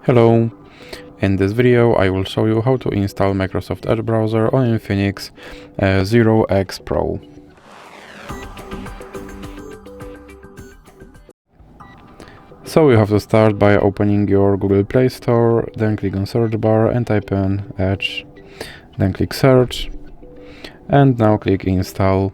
Hello! In this video I will show you how to install Microsoft Edge browser on INFINIX Zero X Pro. So you have to start by opening your Google Play Store, then click on search bar and type in Edge, then click search, and now click install.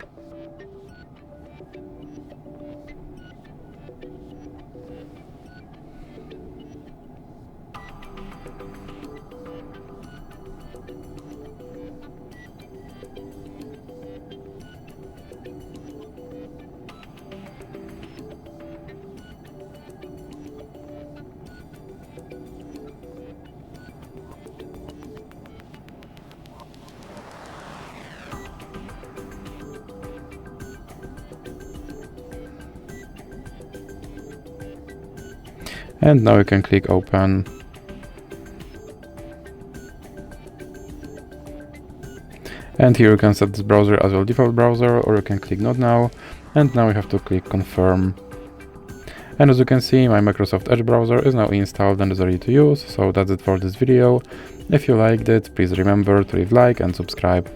And now you can click open. And here you can set this browser as your default browser, or you can click not now, and now you have to click confirm. And as you can see, my Microsoft Edge browser is now installed and is ready to use. So that's it for this video. If you liked it, please remember to leave a like and subscribe.